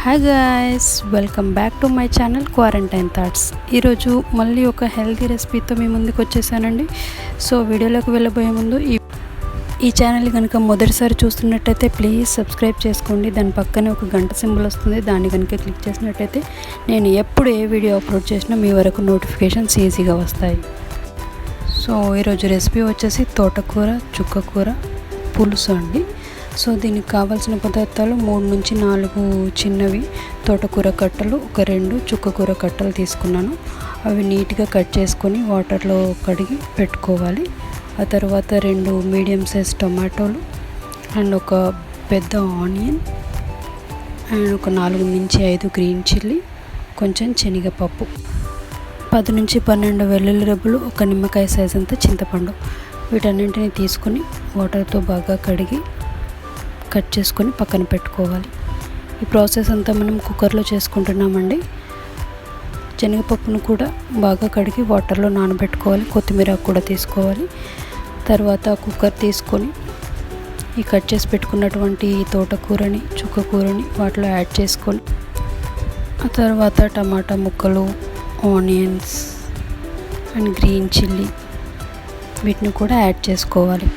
Hi guys, welcome back to my channel quarantine thoughts. ఈరోజు మళ్ళీ ఒక హెల్తీ రెసిపీతో మీ ముందుకు వచ్చేసానండి. సో వీడియోలోకి వెళ్ళబోయే ముందు ఈ ఛానల్ కనుక మొదటిసారి చూస్తున్నట్టయితే ప్లీజ్ సబ్స్క్రైబ్ చేసుకోండి. దాని పక్కనే ఒక గంట సింబల్ వస్తుంది, దాన్ని కనుక క్లిక్ చేసినట్టయితే నేను ఎప్పుడు ఏ వీడియో అప్లోడ్ చేసినా మీ వరకు నోటిఫికేషన్స్ ఈజీగా వస్తాయి. సో ఈరోజు రెసిపీ వచ్చేసి తోటకూర చుక్కకూర పులుసు అండి. సో దీనికి కావాల్సిన పదార్థాలు 3 నుంచి 4 చిన్నవి తోటకూర కట్టలు, ఒక 2 చుక్కకూర కట్టలు తీసుకున్నాను. అవి నీట్గా కట్ చేసుకొని వాటర్లో కడిగి పెట్టుకోవాలి. ఆ తర్వాత 2 మీడియం సైజ్ టొమాటోలు అండ్ ఒక పెద్ద ఆనియన్ అండ్ ఒక 4 నుంచి 5 గ్రీన్ చిల్లీ, కొంచెం శనగపప్పు, 10 నుంచి 12 వెల్లుల్లి రెబ్బలు, ఒక నిమ్మకాయ సైజ్ అంతా చింతపండు. వీటన్నింటినీ తీసుకొని వాటర్తో బాగా కడిగి కట్ చేసుకొని పక్కన పెట్టుకోవాలి. ఈ ప్రాసెస్ అంతా మనం కుక్కర్లో చేసుకుంటున్నామండి. శనగపప్పును కూడా బాగా కడిగి వాటర్లో నానబెట్టుకోవాలి. కొత్తిమీర కూడా తీసుకోవాలి. తర్వాత కుక్కర్ తీసుకొని ఈ కట్ చేసి పెట్టుకున్నటువంటి తోటకూరని చుక్కకూరని వాటిలో యాడ్ చేసుకొని ఆ తర్వాత టమాటా ముక్కలు, ఆనియన్స్ అండ్ గ్రీన్ చిల్లీ వీటిని కూడా యాడ్ చేసుకోవాలి.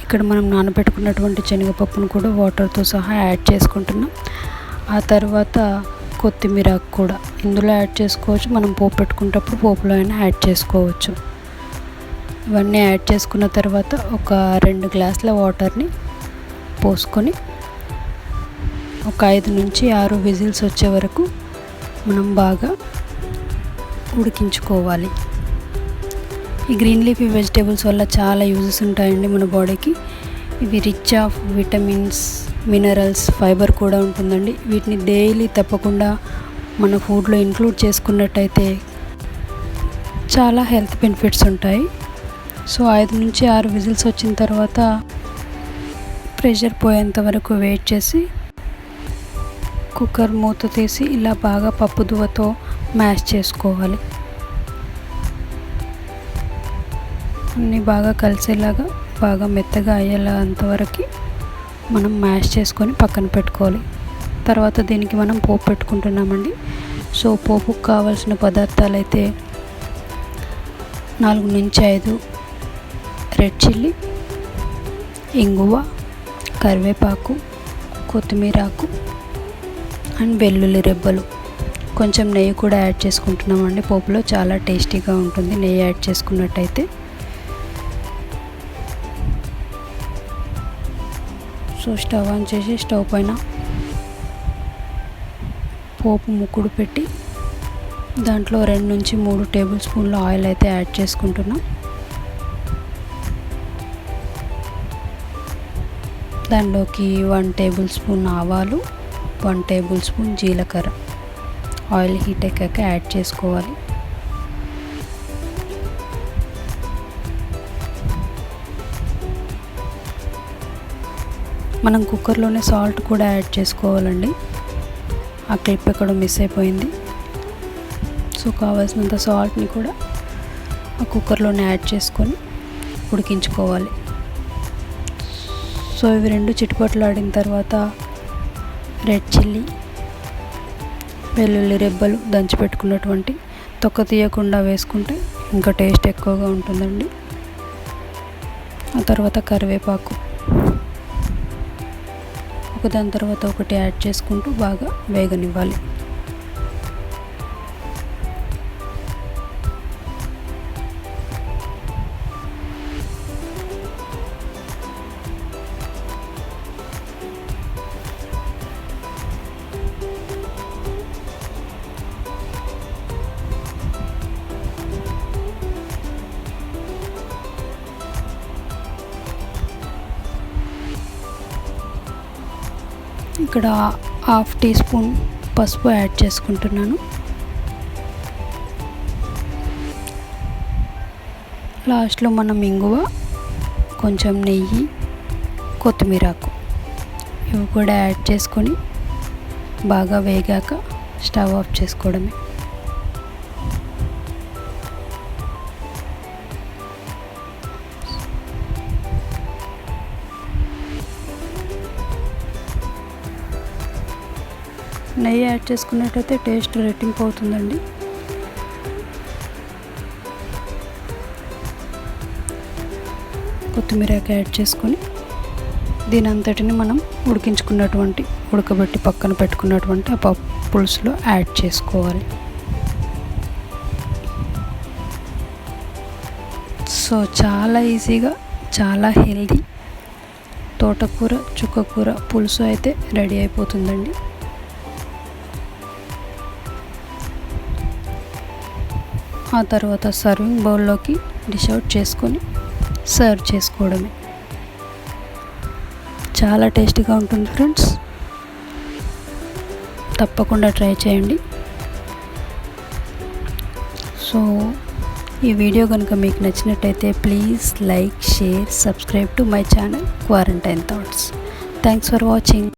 ఇక్కడ మనం నానబెట్టుకున్నటువంటి శనగపప్పును కూడా వాటర్తో సహా యాడ్ చేసుకుంటున్నాం. ఆ తర్వాత కొత్తిమీర కూడా ఇందులో యాడ్ చేసుకోవచ్చు. మనం పోపు పెట్టుకునేటప్పుడు పోపులో అయినా యాడ్ చేసుకోవచ్చు. ఇవన్నీ యాడ్ చేసుకున్న తర్వాత ఒక 2 గ్లాసుల వాటర్ని పోసుకొని ఒక 5 నుంచి 6 విజిల్స్ వచ్చే వరకు మనం బాగా ఉడికించుకోవాలి. ఈ గ్రీన్ లీఫీ వెజిటేబుల్స్ వల్ల చాలా యూజెస్ ఉంటాయండి మన బాడీకి. ఇవి rich of vitamins, minerals, fibre కూడా ఉంటుందండి. వీటిని డైలీ తప్పకుండా మన ఫుడ్లో ఇంక్లూడ్ చేసుకున్నట్టయితే చాలా హెల్త్ బెనిఫిట్స్ ఉంటాయి. సో 5 నుంచి 6 విజిల్స్ వచ్చిన తర్వాత ప్రెషర్ పోయేంత వరకు వెయిట్ చేసి కుక్కర్ మూత తీసి ఇలా బాగా పప్పు దువ్వతో మ్యాష్ చేసుకోవాలి. అన్నీ బాగా కలిసేలాగా బాగా మెత్తగా అయ్యేలా అంతవరకు మనం మ్యాష్ చేసుకొని పక్కన పెట్టుకోవాలి. తర్వాత దీనికి మనం పోపు పెట్టుకుంటున్నామండి. సో పోపుకు కావాల్సిన పదార్థాలు అయితే 4 నుంచి 5 రెడ్ చిల్లీ, ఇంగువ, కరివేపాకు, కొత్తిమీరాకు అండ్ వెల్లుల్లి రెబ్బలు, కొంచెం నెయ్యి కూడా యాడ్ చేసుకుంటున్నామండి. పోపులో చాలా టేస్టీగా ఉంటుంది నెయ్యి యాడ్ చేసుకున్నట్టయితే. సో స్టవ్ ఆన్ చేసి స్టవ్ పైన పోపు ముక్కుడు పెట్టి దాంట్లో 2 నుంచి 3 టేబుల్ స్పూన్ల ఆయిల్ అయితే యాడ్ చేసుకుంటున్నాం. దానిలోకి 1 టేబుల్ స్పూన్ ఆవాలు, 1 టేబుల్ స్పూన్ జీలకర్ర ఆయిల్ హీట్ ఎక్కాక యాడ్ చేసుకోవాలి. మనం కుక్కర్లోనే సాల్ట్ కూడా యాడ్ చేసుకోవాలండి. ఆ క్లిప్ ఎక్కడో మిస్ అయిపోయింది. సో కావాల్సినంత సాల్ట్ని కూడా ఆ కుక్కర్లోనే యాడ్ చేసుకొని ఉడికించుకోవాలి. సో ఇవి 2 చిటపటలాడిన తర్వాత రెడ్ చిల్లీ, వెల్లుల్లి రెబ్బలు దంచి పెట్టుకున్నటువంటి తొక్క తీయకుండా వేసుకుంటే ఇంకా టేస్ట్ ఎక్కువగా ఉంటుందండి. ఆ తర్వాత కరివేపాకు ఒకదాని తర్వాత ఒకటి యాడ్ చేసుకుంటూ బాగా వేగనివ్వాలి. ఇక్కడ 1/2 టీ స్పూన్ పసుపు యాడ్ చేసుకుంటున్నాను. లాస్ట్లో మనం ఇంగువ, కొంచెం నెయ్యి, కొత్తిమీరాకు ఇవి కూడా యాడ్ చేసుకొని బాగా వేగాక స్టవ్ ఆఫ్ చేసుకోవడమే. నెయ్యి యాడ్ చేసుకున్నట్టయితే టేస్ట్ రెట్టింపు అవుతుందండి. కొత్తిమీర యాడ్ చేసుకొని దీని అంతటిని మనం ఉడకబెట్టి పక్కన పెట్టుకున్నటువంటి ఆ పప్పు పులుసులో యాడ్ చేసుకోవాలి. సో చాలా ఈజీగా చాలా హెల్దీ తోటకూర చుక్కకూర పులుసు అయితే రెడీ అయిపోతుందండి. ఆ తర్వాత సర్వింగ్ బౌల్లోకి డిష్ అవుట్ చేసుకొని సర్వ్ చేసుకోవడమే. చాలా టేస్టీగా ఉంటుంది ఫ్రెండ్స్, తప్పకుండా ట్రై చేయండి. సో ఈ వీడియో కనుక మీకు నచ్చినట్టయితే please like, share, subscribe to my channel quarantine thoughts. Thanks for watching.